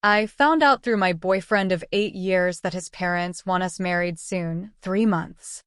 I found out through my boyfriend of 8 years that his parents want us married soon, 3 months.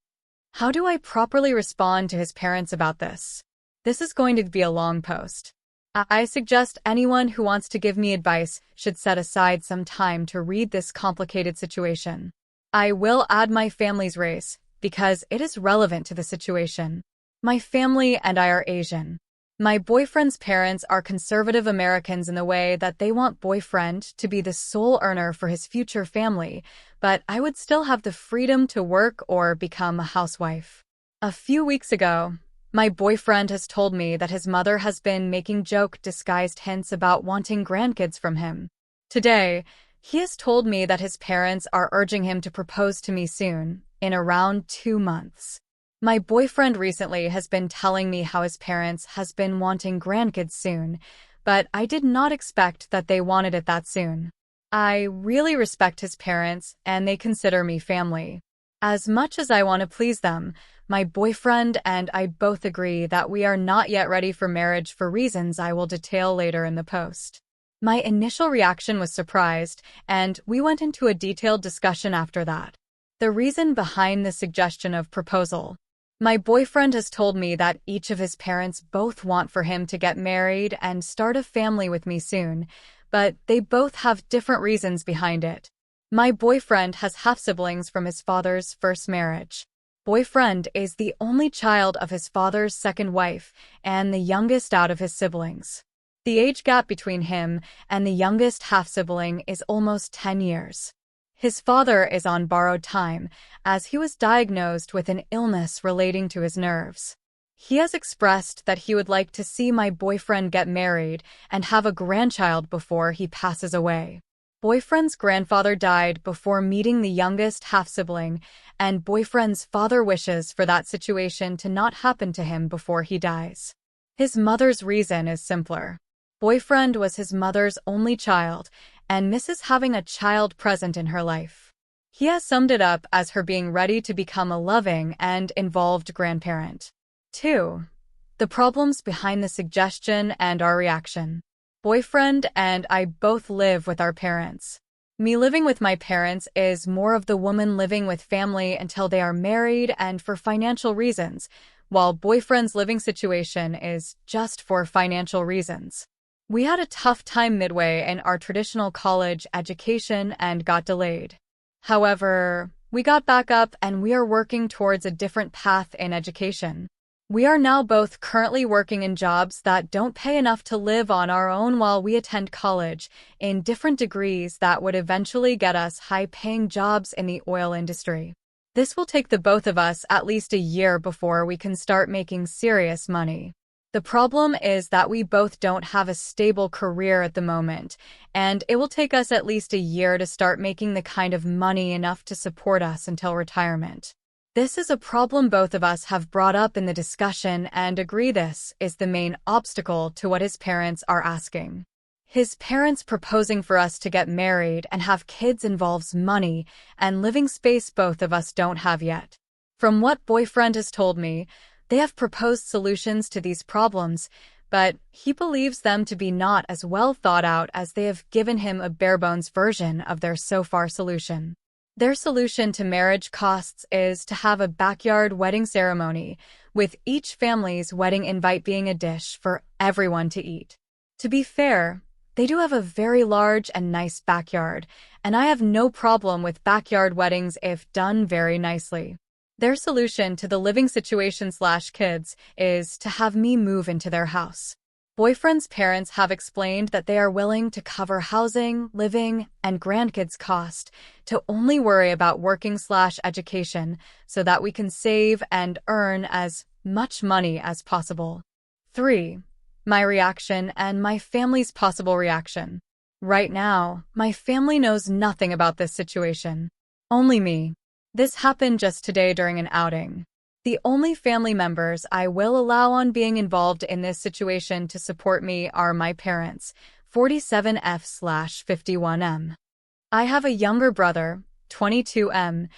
How do I properly respond to his parents about this? This is going to be a long post. I suggest anyone who wants to give me advice should set aside some time to read this complicated situation. I will add my family's race because it is relevant to the situation. My family and I are Asian. My boyfriend's parents are conservative Americans in the way that they want boyfriend to be the sole earner for his future family, but I would still have the freedom to work or become a housewife. A few weeks ago, my boyfriend has told me that his mother has been making disguised hints about wanting grandkids from him. Today, he has told me that his parents are urging him to propose to me soon, in around 2 months. My boyfriend recently has been telling me how his parents has been wanting grandkids soon, but I did not expect that they wanted it that soon. I really respect his parents, and they consider me family. As much as I want to please them, my boyfriend and I both agree that we are not yet ready for marriage for reasons I will detail later in the post. My initial reaction was surprised, and we went into a detailed discussion after that. The reason behind the suggestion of proposal. My boyfriend has told me that each of his parents both want for him to get married and start a family with me soon, but they both have different reasons behind it. My boyfriend has half-siblings from his father's first marriage. Boyfriend is the only child of his father's second wife and the youngest out of his siblings. The age gap between him and the youngest half-sibling is almost 10 years. His father is on borrowed time, as he was diagnosed with an illness relating to his nerves. He has expressed that he would like to see my boyfriend get married and have a grandchild before he passes away. Boyfriend's grandfather died before meeting the youngest half-sibling, and boyfriend's father wishes for that situation to not happen to him before he dies. His mother's reason is simpler. Boyfriend was his mother's only child and misses having a child present in her life. He has summed it up as her being ready to become a loving and involved grandparent. 2. The problems behind the suggestion and our reaction. Boyfriend and I both live with our parents. Me living with my parents is more of the woman living with family until they are married and for financial reasons, while boyfriend's living situation is just for financial reasons. We had a tough time midway in our traditional college education and got delayed. However, we got back up and we are working towards a different path in education. We are now both currently working in jobs that don't pay enough to live on our own while we attend college in different degrees that would eventually get us high-paying jobs in the oil industry. This will take the both of us at least a year before we can start making serious money. The problem is that we both don't have a stable career at the moment, and it will take us at least a year to start making the kind of money enough to support us until retirement. This is a problem both of us have brought up in the discussion and agree this is the main obstacle to what his parents are asking. His parents proposing for us to get married and have kids involves money and living space both of us don't have yet. From what boyfriend has told me, they have proposed solutions to these problems, but he believes them to be not as well thought out as they have given him a bare-bones version of their so-far solution. Their solution to marriage costs is to have a backyard wedding ceremony, with each family's wedding invite being a dish for everyone to eat. To be fair, they do have a very large and nice backyard, and I have no problem with backyard weddings if done very nicely. Their solution to the living situation/kids is to have me move into their house. Boyfriend's parents have explained that they are willing to cover housing, living, and grandkids' cost to only worry about working/education so that we can save and earn as much money as possible. 3. My reaction and my family's possible reaction. Right now, my family knows nothing about this situation. Only me. This happened just today during an outing. The only family members I will allow on being involved in this situation to support me are my parents, 47F/51M. I have a younger brother, 22M,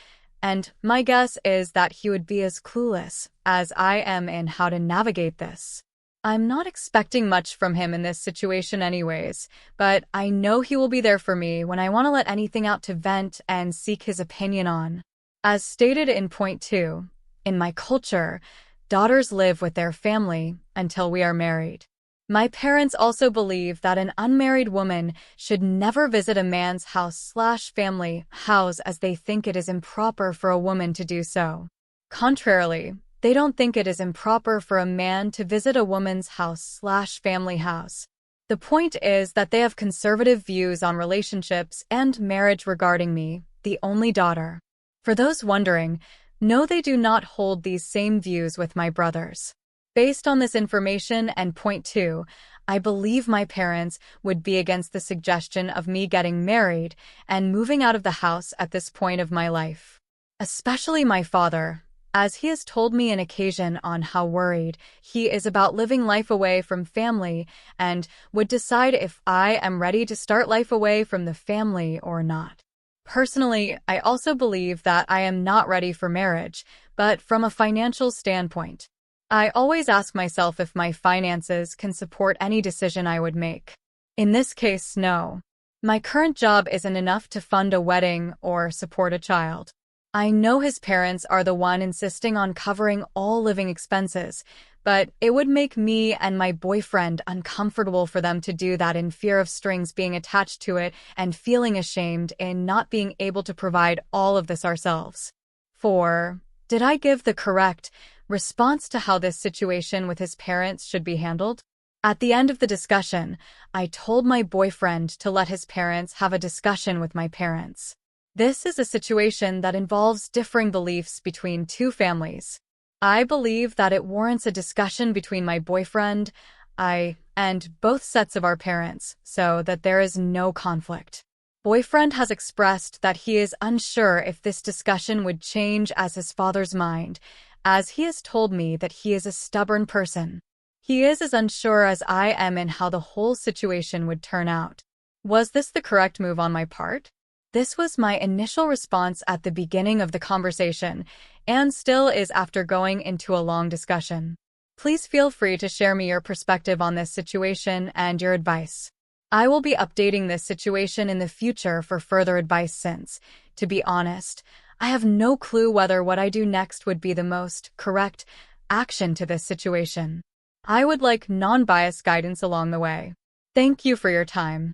and my guess is that he would be as clueless as I am in how to navigate this. I'm not expecting much from him in this situation anyways, but I know he will be there for me when I want to let anything out to vent and seek his opinion on. As stated in point 2, in my culture, daughters live with their family until we are married. My parents also believe that an unmarried woman should never visit a man's house/family house as they think it is improper for a woman to do so. Contrarily, they don't think it is improper for a man to visit a woman's house/family house. The point is that they have conservative views on relationships and marriage regarding me, the only daughter. For those wondering, no, they do not hold these same views with my brothers. Based on this information and point 2, I believe my parents would be against the suggestion of me getting married and moving out of the house at this point of my life. Especially my father, as he has told me on occasion on how worried he is about living life away from family and would decide if I am ready to start life away from the family or not. Personally, I also believe that I am not ready for marriage, but from a financial standpoint. I always ask myself if my finances can support any decision I would make. In this case, no. My current job isn't enough to fund a wedding or support a child. I know his parents are the one insisting on covering all living expenses, but it would make me and my boyfriend uncomfortable for them to do that in fear of strings being attached to it and feeling ashamed in not being able to provide all of this ourselves. 4. Did I give the correct response to how this situation with his parents should be handled? At the end of the discussion, I told my boyfriend to let his parents have a discussion with my parents. This is a situation that involves differing beliefs between two families. I believe that it warrants a discussion between my boyfriend, and both sets of our parents, so that there is no conflict. Boyfriend has expressed that he is unsure if this discussion would change as his father's mind, as he has told me that he is a stubborn person. He is as unsure as I am in how the whole situation would turn out. Was this the correct move on my part? This was my initial response at the beginning of the conversation, and still is after going into a long discussion. Please feel free to share me your perspective on this situation and your advice. I will be updating this situation in the future for further advice since, to be honest, I have no clue whether what I do next would be the most correct action to this situation. I would like non-biased guidance along the way. Thank you for your time.